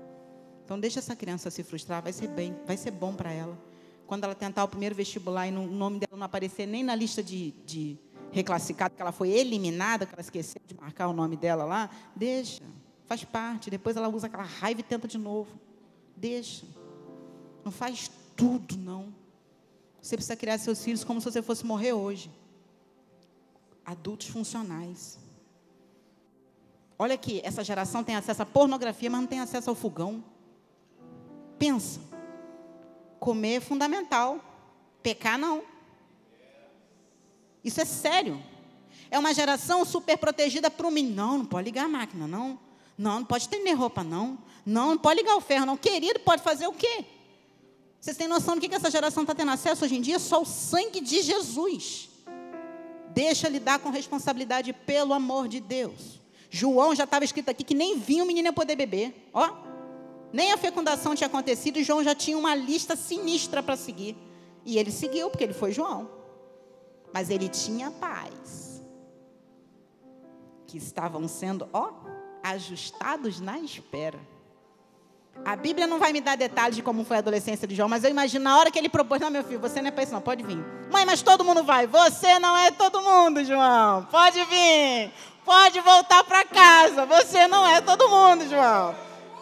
Então, deixa essa criança se frustrar, vai ser bom para ela. Quando ela tentar o primeiro vestibular e o nome dela não aparecer nem na lista de reclassificado, que ela foi eliminada, que ela esqueceu de marcar o nome dela lá, deixa, faz parte. Depois ela usa aquela raiva e tenta de novo. Deixa. Não faz tudo, não. Você precisa criar seus filhos como se você fosse morrer hoje. Adultos funcionais. Olha aqui, essa geração tem acesso à pornografia, mas não tem acesso ao fogão. Pensa. Comer é fundamental. Pecar, não. Isso é sério. É uma geração super protegida para o menino. Não pode ligar a máquina, não. Não pode estender roupa, não. Não pode ligar o ferro, não. Querido, pode fazer o quê? Vocês têm noção do que essa geração está tendo acesso hoje em dia? Só o sangue de Jesus. Deixa lidar com responsabilidade, pelo amor de Deus. João já estava escrito aqui que nem vinho o menino ia poder beber. Ó, nem a fecundação tinha acontecido e João já tinha uma lista sinistra para seguir. E ele seguiu, porque ele foi João. Mas ele tinha pais que estavam sendo, ajustados na espera. A Bíblia não vai me dar detalhes de como foi a adolescência de João, mas eu imagino na hora que ele propôs, não, meu filho, você não é para isso não, pode vir. Mãe, mas todo mundo vai. Você não é todo mundo, João. Pode vir. Pode voltar para casa. Você não é todo mundo, João.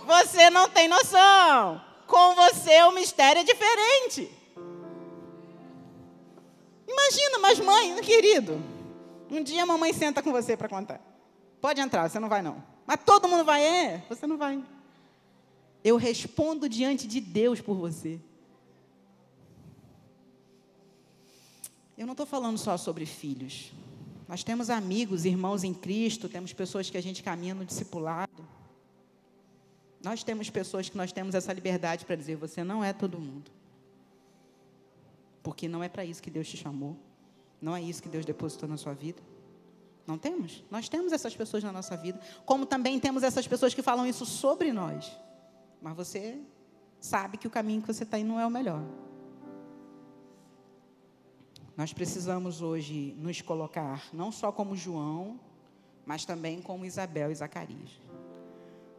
Você não tem noção. Com você o mistério é diferente. Imagina, mas mãe, querido, um dia a mamãe senta com você para contar. Pode entrar, você não vai não. Mas todo mundo vai, você não vai. Eu respondo diante de Deus por você. Eu não estou falando só sobre filhos. Nós temos amigos, irmãos em Cristo, temos pessoas que a gente caminha no discipulado. Nós temos pessoas que nós temos essa liberdade para dizer, você não é todo mundo. Porque não é para isso que Deus te chamou. Não é isso que Deus depositou na sua vida. Não temos? Nós temos essas pessoas na nossa vida. Como também temos essas pessoas que falam isso sobre nós. Mas você sabe que o caminho que você está indo não é o melhor. Nós precisamos hoje nos colocar não só como João, mas também como Isabel e Zacarias.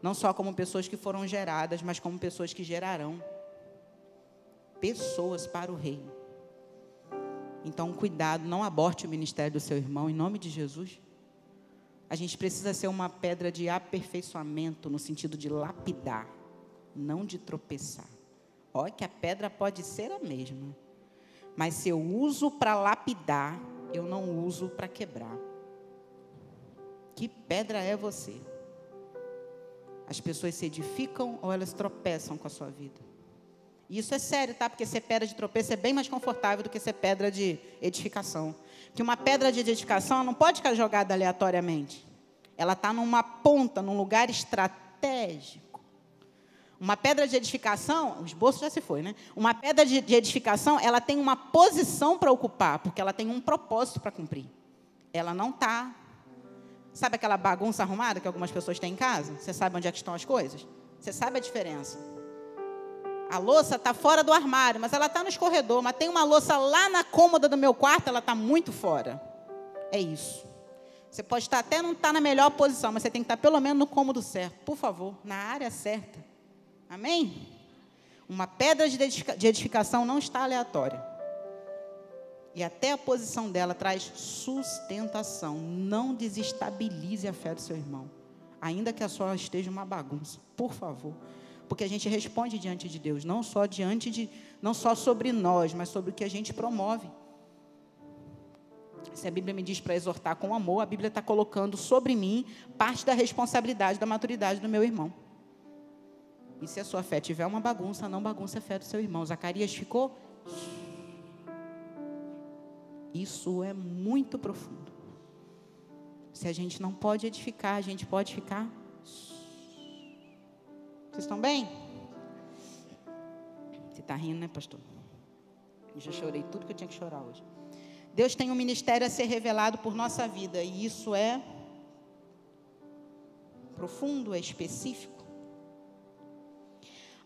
Não só como pessoas que foram geradas, mas como pessoas que gerarão pessoas para o reino. Então, cuidado, não aborte o ministério do seu irmão, em nome de Jesus. A gente precisa ser uma pedra de aperfeiçoamento, no sentido de lapidar, não de tropeçar. Olha que a pedra pode ser a mesma, mas se eu uso para lapidar, eu não uso para quebrar. Que pedra é você? As pessoas se edificam ou elas tropeçam com a sua vida? E isso é sério, tá? Porque ser pedra de tropeço é bem mais confortável do que ser pedra de edificação. Porque uma pedra de edificação não pode ficar jogada aleatoriamente. Ela está numa ponta, num lugar estratégico. Uma pedra de edificação, o esboço já se foi, né? Uma pedra de edificação, ela tem uma posição para ocupar, porque ela tem um propósito para cumprir. Ela não está... Sabe aquela bagunça arrumada que algumas pessoas têm em casa? Você sabe onde é que estão as coisas? Você sabe a diferença. A louça está fora do armário, mas ela está no escorredor. Mas tem uma louça lá na cômoda do meu quarto, ela está muito fora. É isso. Você pode estar até não estar na melhor posição, mas você tem que estar pelo menos no cômodo certo. Por favor, na área certa. Amém? Uma pedra de edificação não está aleatória. E até a posição dela traz sustentação. Não desestabilize a fé do seu irmão. Ainda que a sua esteja uma bagunça. Por favor. Porque a gente responde diante de Deus. Não só sobre nós, mas sobre o que a gente promove. Se a Bíblia me diz para exortar com amor, a Bíblia está colocando sobre mim parte da responsabilidade, da maturidade do meu irmão. E se a sua fé tiver uma bagunça, não bagunça a fé do seu irmão. Zacarias ficou... Isso é muito profundo. Se a gente não pode edificar, a gente pode ficar... Vocês estão bem? Você está rindo, né, pastor? Eu já chorei tudo que eu tinha que chorar hoje. Deus tem um ministério a ser revelado por nossa vida. E isso é profundo, é específico.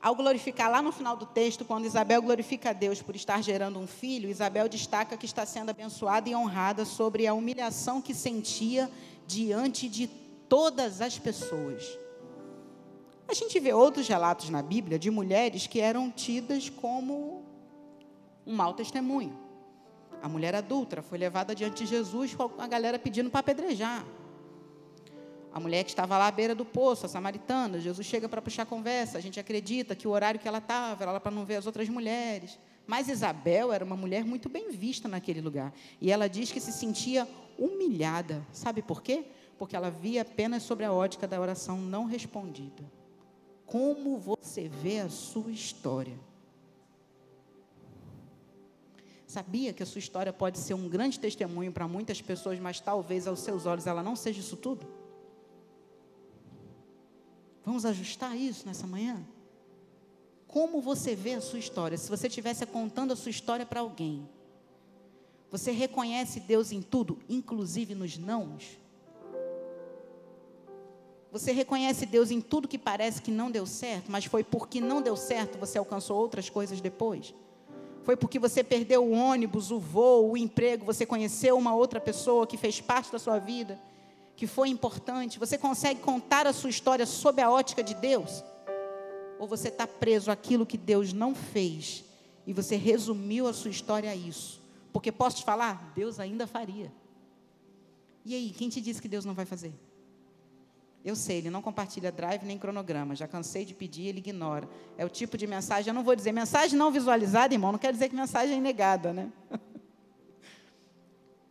Ao glorificar lá no final do texto, quando Isabel glorifica a Deus por estar gerando um filho, Isabel destaca que está sendo abençoada e honrada sobre a humilhação que sentia diante de todas as pessoas. A gente vê outros relatos na Bíblia de mulheres que eram tidas como um mau testemunho. A mulher adúltera foi levada diante de Jesus com a galera pedindo para apedrejar. A mulher que estava lá à beira do poço, a samaritana, Jesus chega para puxar conversa. A gente acredita que o horário que ela estava era lá para não ver as outras mulheres. Mas Isabel era uma mulher muito bem vista naquele lugar. E ela diz que se sentia humilhada. Sabe por quê? Porque ela via apenas sobre a ótica da oração não respondida. Como você vê a sua história? Sabia que a sua história pode ser um grande testemunho para muitas pessoas, mas talvez aos seus olhos ela não seja isso tudo? Vamos ajustar isso nessa manhã? Como você vê a sua história? Se você estivesse contando a sua história para alguém, você reconhece Deus em tudo, inclusive nos nãos? Você reconhece Deus em tudo que parece que não deu certo, mas foi porque não deu certo, você alcançou outras coisas depois? Foi porque você perdeu o ônibus, o voo, o emprego, você conheceu uma outra pessoa que fez parte da sua vida, que foi importante? Você consegue contar a sua história sob a ótica de Deus? Ou você está preso àquilo que Deus não fez e você resumiu a sua história a isso? Porque posso te falar, Deus ainda faria. E aí, quem te disse que Deus não vai fazer? Eu sei, ele não compartilha drive nem cronograma. Já cansei de pedir, ele ignora. É o tipo de mensagem, eu não vou dizer mensagem não visualizada, irmão, não quer dizer que mensagem é negada, né?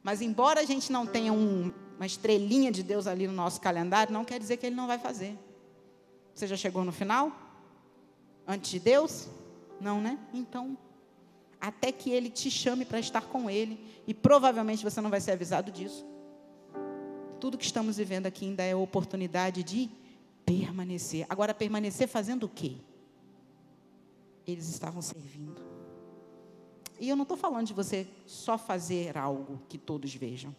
Mas embora a gente não tenha uma estrelinha de Deus ali no nosso calendário, não quer dizer que ele não vai fazer. Você já chegou no final? Antes de Deus? Não, né? Então, até que ele te chame para estar com ele, e provavelmente você não vai ser avisado disso. Tudo que estamos vivendo aqui ainda é a oportunidade de permanecer. Agora, permanecer fazendo o quê? Eles estavam servindo. E eu não estou falando de você só fazer algo que todos vejam.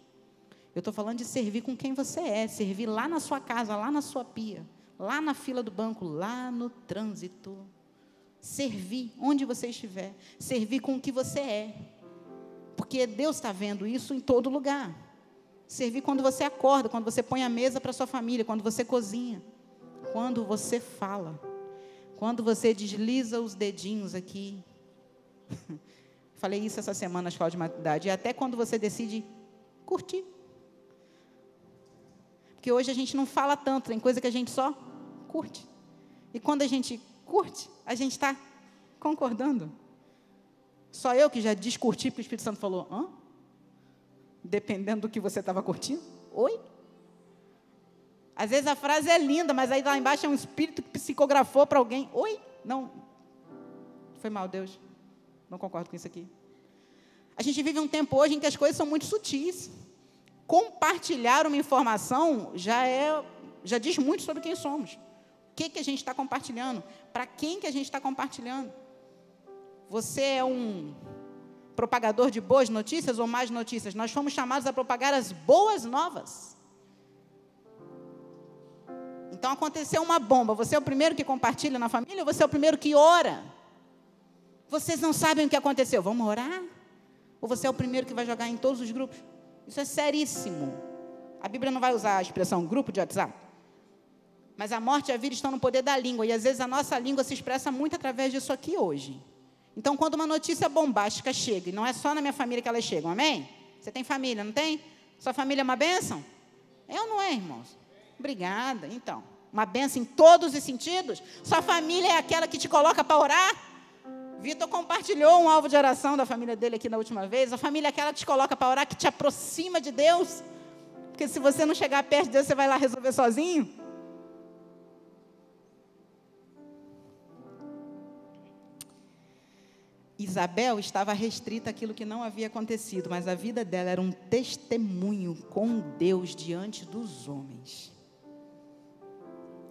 Eu estou falando de servir com quem você é. Servir lá na sua casa, lá na sua pia, lá na fila do banco, lá no trânsito. Servir onde você estiver. Servir com o que você é. Porque Deus está vendo isso em todo lugar. Servir quando você acorda, quando você põe a mesa para a sua família, quando você cozinha, quando você fala, quando você desliza os dedinhos aqui. Falei isso essa semana na escola de maturidade. E até quando você decide curtir. Porque hoje a gente não fala tanto, tem coisa que a gente só curte. E quando a gente curte, a gente está concordando. Só eu que já descurti, porque o Espírito Santo falou, hã? Dependendo do que você estava curtindo? Oi? Às vezes a frase é linda, mas aí lá embaixo é um espírito que psicografou para alguém. Oi? Não. Foi mal, Deus. Não concordo com isso aqui. A gente vive um tempo hoje em que as coisas são muito sutis. Compartilhar uma informação já diz muito sobre quem somos. O que a gente está compartilhando? Para quem que a gente está compartilhando? Você é um propagador de boas notícias ou más notícias? Nós fomos chamados a propagar as boas novas. Então, aconteceu uma bomba. Você é o primeiro que compartilha na família ou você é o primeiro que ora? Vocês não sabem o que aconteceu. Vamos orar? Ou você é o primeiro que vai jogar em todos os grupos? Isso é seríssimo. A Bíblia não vai usar a expressão grupo de WhatsApp. Mas a morte e a vida estão no poder da língua. E às vezes a nossa língua se expressa muito através disso aqui hoje. Então, quando uma notícia bombástica chega, e não é só na minha família que elas chegam, amém? Você tem família, não tem? Sua família é uma bênção? É ou não é, irmãos? Obrigada. Então, uma bênção em todos os sentidos? Sua família é aquela que te coloca para orar? Vitor compartilhou um alvo de oração da família dele aqui na última vez. A família é aquela que te coloca para orar, que te aproxima de Deus. Porque se você não chegar perto de Deus, você vai lá resolver sozinho. Isabel estava restrita àquilo que não havia acontecido, mas a vida dela era um testemunho com Deus diante dos homens.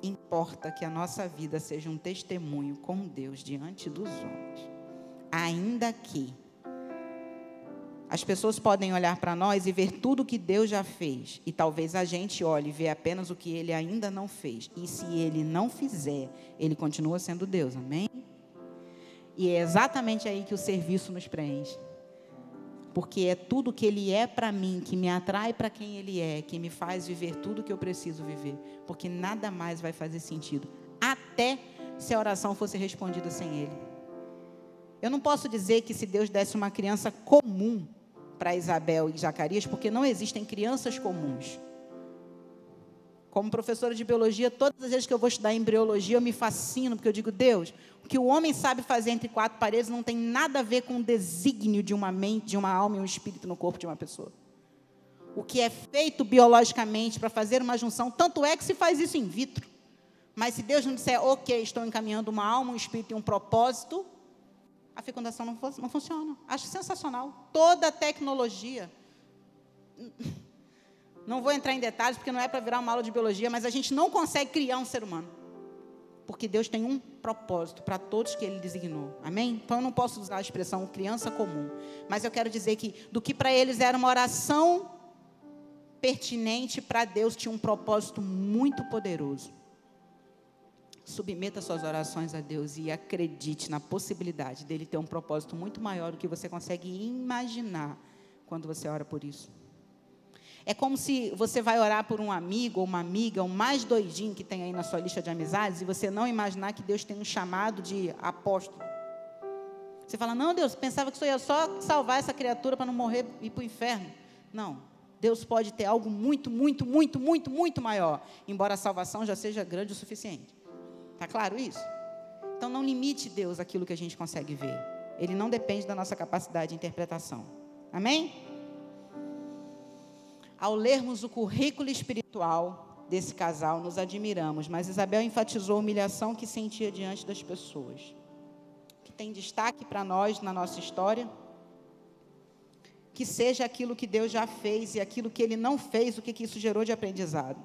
Importa que a nossa vida seja um testemunho com Deus diante dos homens. Ainda que as pessoas podem olhar para nós e ver tudo o que Deus já fez, e talvez a gente olhe e vê apenas o que Ele ainda não fez. E se Ele não fizer, Ele continua sendo Deus, amém? E é exatamente aí que o serviço nos preenche. Porque é tudo que Ele é para mim, que me atrai para quem Ele é, que me faz viver tudo que eu preciso viver. Porque nada mais vai fazer sentido, até se a oração fosse respondida sem Ele. Eu não posso dizer que se Deus desse uma criança comum para Isabel e Zacarias, porque não existem crianças comuns. Como professora de biologia, todas as vezes que eu vou estudar embriologia, eu me fascino, porque eu digo, Deus, o que o homem sabe fazer entre quatro paredes não tem nada a ver com o desígnio de uma mente, de uma alma e um espírito no corpo de uma pessoa. O que é feito biologicamente para fazer uma junção, tanto é que se faz isso in vitro. Mas se Deus não disser, ok, estou encaminhando uma alma, um espírito e um propósito, a fecundação não funciona. Acho sensacional. Toda a tecnologia... Não vou entrar em detalhes, porque não é para virar uma aula de biologia, mas a gente não consegue criar um ser humano. Porque Deus tem um propósito para todos que Ele designou. Amém? Então, eu não posso usar a expressão criança comum. Mas eu quero dizer que, do que para eles era uma oração pertinente, para Deus tinha um propósito muito poderoso. Submeta suas orações a Deus e acredite na possibilidade dEle ter um propósito muito maior do que você consegue imaginar quando você ora por isso. É como se você vai orar por um amigo ou uma amiga, o mais doidinho que tem aí na sua lista de amizades, e você não imaginar que Deus tem um chamado de apóstolo. Você fala, não, Deus, pensava que isso ia só salvar essa criatura para não morrer e ir para o inferno. Não, Deus pode ter algo muito, muito, muito, muito, muito maior, embora a salvação já seja grande o suficiente. Está claro isso? Então, não limite Deus àquilo que a gente consegue ver. Ele não depende da nossa capacidade de interpretação. Amém? Ao lermos o currículo espiritual desse casal, nos admiramos, mas Isabel enfatizou a humilhação que sentia diante das pessoas. Que tem destaque para nós na nossa história, que seja aquilo que Deus já fez e aquilo que Ele não fez, o que isso gerou de aprendizado.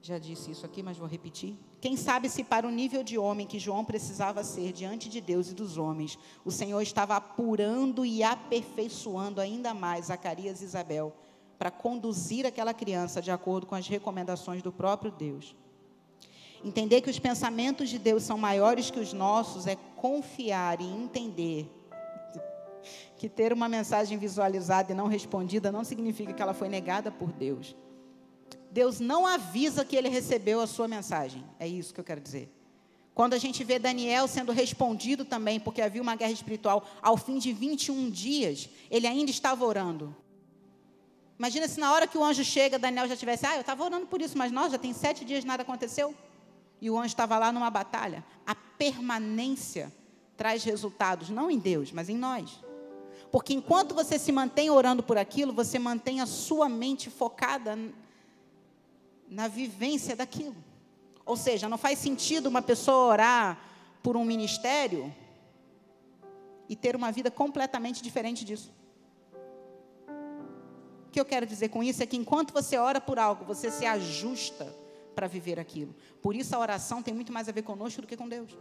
Já disse isso aqui, mas vou repetir. Quem sabe se para o nível de homem que João precisava ser diante de Deus e dos homens, o Senhor estava apurando e aperfeiçoando ainda mais Zacarias e Isabel para conduzir aquela criança de acordo com as recomendações do próprio Deus. Entender que os pensamentos de Deus são maiores que os nossos é confiar e entender que ter uma mensagem visualizada e não respondida não significa que ela foi negada por Deus. Deus não avisa que ele recebeu a sua mensagem. É isso que eu quero dizer. Quando a gente vê Daniel sendo respondido também, porque havia uma guerra espiritual, ao fim de 21 dias, ele ainda estava orando. Imagina se na hora que o anjo chega, Daniel já tivesse, eu estava orando por isso, mas nós já tem 7 dias nada aconteceu. E o anjo estava lá numa batalha. A permanência traz resultados, não em Deus, mas em nós. Porque enquanto você se mantém orando por aquilo, você mantém a sua mente focada na vivência daquilo. Ou seja, não faz sentido uma pessoa orar por um ministério e ter uma vida completamente diferente disso. O que eu quero dizer com isso é que enquanto você ora por algo, você se ajusta para viver aquilo. Por isso a oração tem muito mais a ver conosco do que com Deus.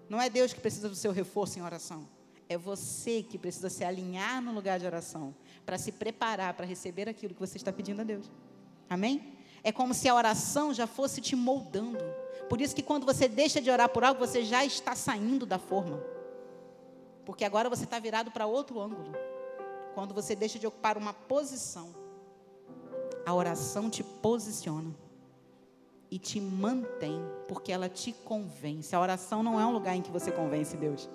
Não é Deus que precisa do seu reforço em oração. É você que precisa se alinhar no lugar de oração para se preparar para receber aquilo que você está pedindo a Deus. Amém? É como se a oração já fosse te moldando. Por isso que quando você deixa de orar por algo, você já está saindo da forma. Porque agora você está virado para outro ângulo. Quando você deixa de ocupar uma posição, a oração te posiciona e te mantém, porque ela te convence. A oração não é um lugar em que você convence Deus.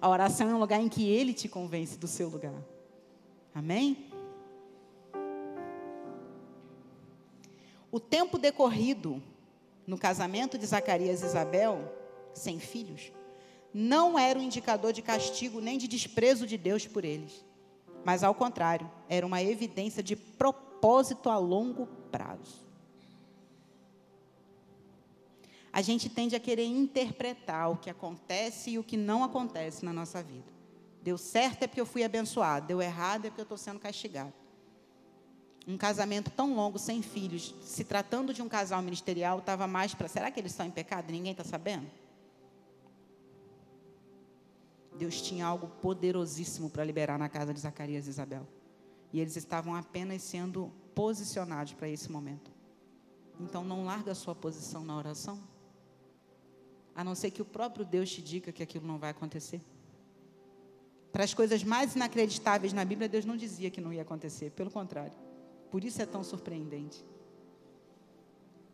A oração é um lugar em que Ele te convence do seu lugar. Amém? O tempo decorrido no casamento de Zacarias e Isabel, sem filhos, não era um indicador de castigo nem de desprezo de Deus por eles. Mas, ao contrário, era uma evidência de propósito a longo prazo. A gente tende a querer interpretar o que acontece e o que não acontece na nossa vida. Deu certo é porque eu fui abençoado, deu errado é porque eu estou sendo castigado. Um casamento tão longo, sem filhos, se tratando de um casal ministerial, estava mais para... Será que eles estão em pecado e ninguém está sabendo? Deus tinha algo poderosíssimo para liberar na casa de Zacarias e Isabel. E eles estavam apenas sendo posicionados para esse momento. Então, não larga a sua posição na oração, a não ser que o próprio Deus te diga que aquilo não vai acontecer. Para as coisas mais inacreditáveis na Bíblia, Deus não dizia que não ia acontecer, pelo contrário. Por isso é tão surpreendente.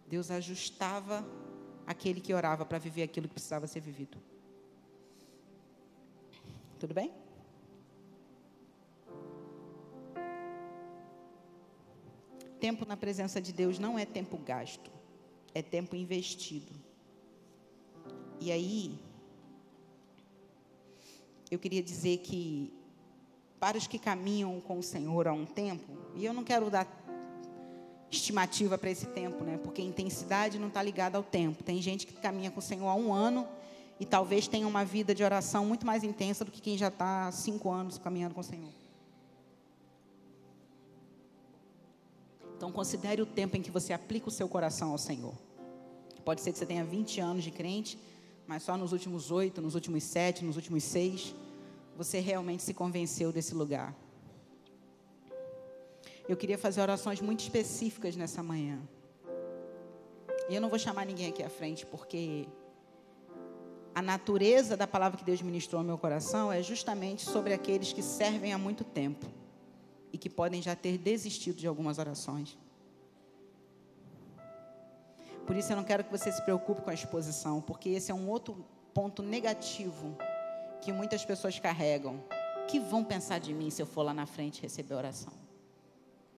Deus ajustava aquele que orava para viver aquilo que precisava ser vivido. Tudo bem? Tempo na presença de Deus não é tempo gasto, é tempo investido. E aí, eu queria dizer que, para os que caminham com o Senhor há um tempo, e eu não quero dar estimativa para esse tempo, né? Porque intensidade não está ligada ao tempo. Tem gente que caminha com o Senhor há 1 ano e talvez tenha uma vida de oração muito mais intensa do que quem já está há 5 anos caminhando com o Senhor. Então, considere o tempo em que você aplica o seu coração ao Senhor. Pode ser que você tenha 20 anos de crente, mas só nos últimos 8, nos últimos 7, nos últimos 6, você realmente se convenceu desse lugar. Eu queria fazer orações muito específicas nessa manhã. E eu não vou chamar ninguém aqui à frente, porque a natureza da palavra que Deus ministrou ao meu coração é justamente sobre aqueles que servem há muito tempo e que podem já ter desistido de algumas orações. Por isso eu não quero que você se preocupe com a exposição, porque esse é um outro ponto negativo que muitas pessoas carregam. O que vão pensar de mim se eu for lá na frente receber oração?